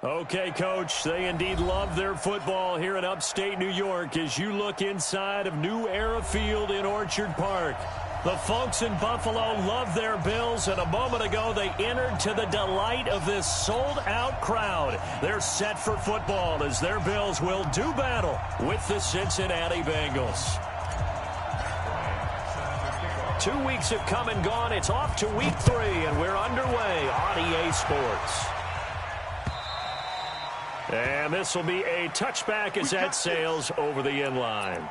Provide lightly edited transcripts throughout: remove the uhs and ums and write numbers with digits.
Okay, Coach, they indeed love their football here in upstate New York as you look inside of New Era Field in Orchard Park. The folks in Buffalo love their Bills, and a moment ago they entered to the delight of this sold-out crowd. They're set for football as their Bills will do battle with the Cincinnati Bengals. 2 weeks have come and gone. It's off to week 3, and we're underway on EA Sports. And this will be a touchback as that sails over the end line.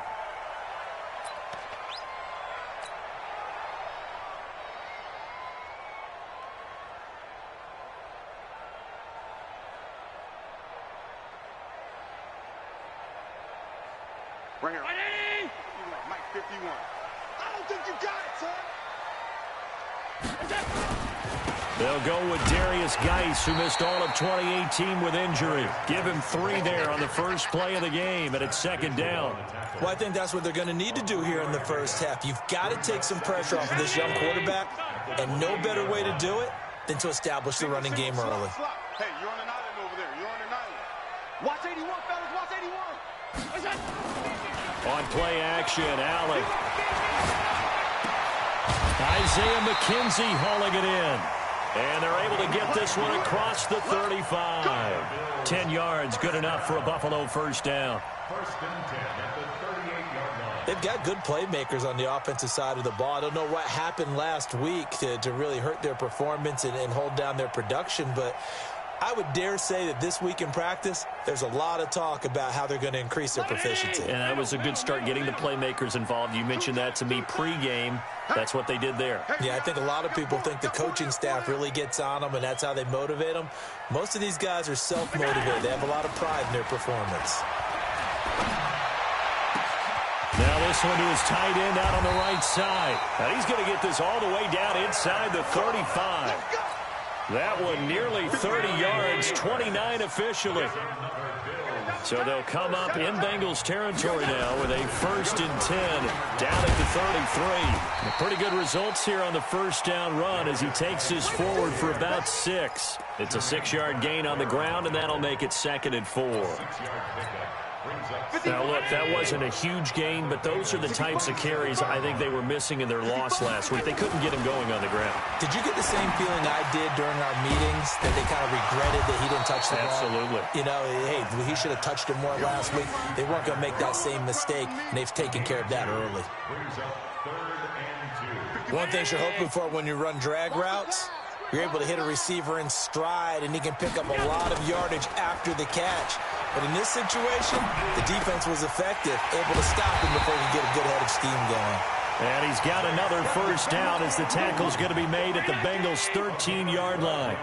Right here. Mike 51. I don't think you got it, son. They'll go with Darius Geis, who missed all of 2018 with injury. Give him 3 there on the first play of the game, and it's second down. Well, I think that's what they're going to need to do here in the first half. You've got to take some pressure off of this young quarterback, and no better way to do it than to establish the running game early. Hey, you're on an island over there. You're on an island. Watch 81, fellas. Watch 81. On play action, Allen. Isaiah McKenzie hauling it in. And they're able to get this one across the 35. 10 yards, good enough for a Buffalo first down. First and 10 at the 38-yard line. They've got good playmakers on the offensive side of the ball. I don't know what happened last week to really hurt their performance and hold down their production, but I would dare say that this week in practice, there's a lot of talk about how they're going to increase their proficiency. And that was a good start getting the playmakers involved. You mentioned that to me pregame. That's what they did there. Yeah, I think a lot of people think the coaching staff really gets on them, and that's how they motivate them. Most of these guys are self-motivated. They have a lot of pride in their performance. Now this one to his tight end out on the right side. Now he's going to get this all the way down inside the 35. That one nearly 30 yards, 29 officially. So they'll come up in Bengals territory now with a first and 10 down at the 33. Pretty good results here on the first down run as he takes this forward for about 6. It's a 6-yard gain on the ground, and that'll make it second and 4. Now, look, that wasn't a huge gain, but those are the types of carries I think they were missing in their loss last week. They couldn't get him going on the ground. Did you get the same feeling I did during our meetings, that they kind of regretted that he didn't touch the ball? Absolutely. You know, hey, he should have touched it more last week. They weren't going to make that same mistake, and they've taken care of that early. One thing you're hoping for when you run drag routes, you're able to hit a receiver in stride, and he can pick up a lot of yardage after the catch. But in this situation, the defense was effective, able to stop him before he could get a good head of steam going. And he's got another first down as the tackle's going to be made at the Bengals' 13-yard line.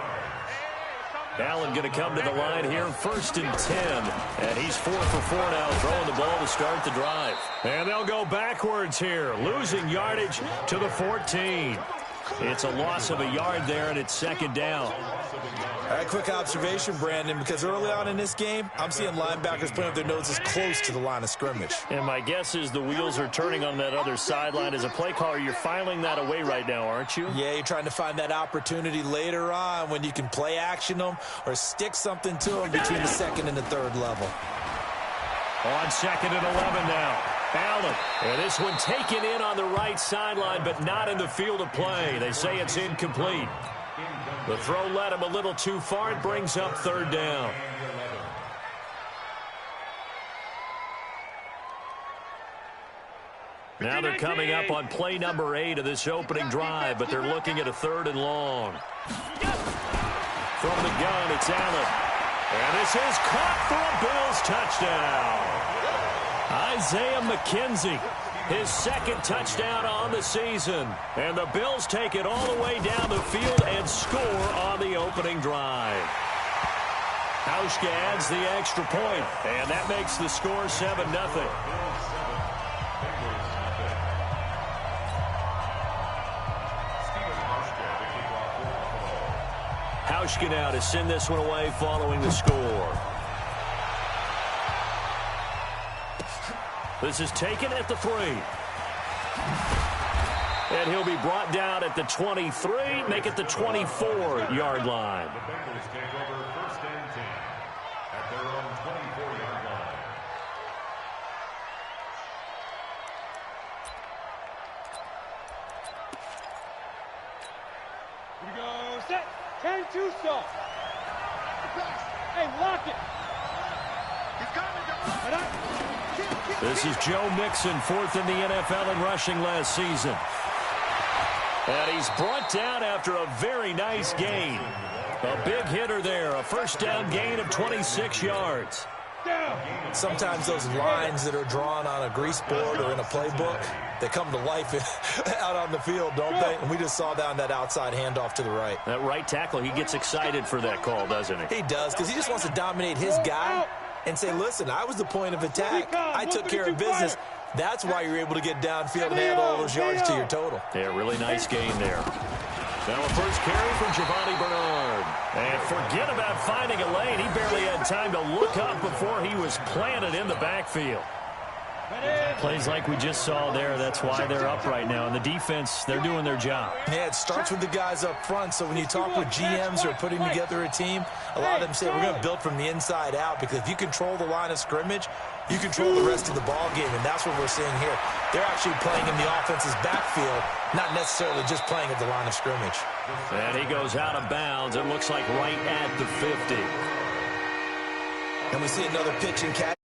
Allen going to come to the line here, first and 10. And he's 4 for 4 now, throwing the ball to start the drive. And they'll go backwards here, losing yardage to the 14. It's a loss of a yard there, and it's second down. All right, quick observation, Brandon, because early on in this game, I'm seeing linebackers putting up their noses close to the line of scrimmage. And my guess is the wheels are turning on that other sideline. As a play caller, you're filing that away right now, aren't you? Yeah, you're trying to find that opportunity later on when you can play action them or stick something to them between the second and the third level. On second and 11 now. Allen. And this one taken in on the right sideline, but not in the field of play. They say it's incomplete. The throw led him a little too far. It brings up third down. Now they're coming up on play number 8 of this opening drive, but they're looking at a third and long. From the gun, it's Allen. And this is caught for a Bills touchdown. Isaiah McKenzie, his second touchdown on the season. And the Bills take it all the way down the field and score on the opening drive. Hauschka adds the extra point, and that makes the score 7-0. Hauschka now to send this one away following the score. This is taken at the 3. And he'll be brought down at the 23, make it the 24-yard line. at their own 24-yard line. Here we go. Set. Turn to stop. Hey, lock it. He's coming, Joe. This is Joe Mixon, fourth in the NFL in rushing last season. And he's brought down after a very nice gain. A big hitter there, a first down gain of 26 yards. Sometimes those lines that are drawn on a grease board or in a playbook, they come to life out on the field, don't they? And we just saw down that outside handoff to the right. That right tackle, he gets excited for that call, doesn't he? He does, because he just wants to dominate his guy and say, listen, I was the point of attack. I took care of business. That's why you're able to get downfield and add all those yards to your total. Yeah, really nice gain there. Now a first carry from Giovanni Bernard. And forget about finding a lane. He barely had time to look up before he was planted in the backfield. Plays like we just saw there. That's why they're up right now. And the defense, they're doing their job. Yeah, it starts with the guys up front. So when you talk with GMs who are putting together a team, a lot of them say we're going to build from the inside out, because if you control the line of scrimmage, you control the rest of the ball game, and that's what we're seeing here. They're actually playing in the offense's backfield, not necessarily just playing at the line of scrimmage. And he goes out of bounds. It looks like right at the 50. And we see another pitch and catch.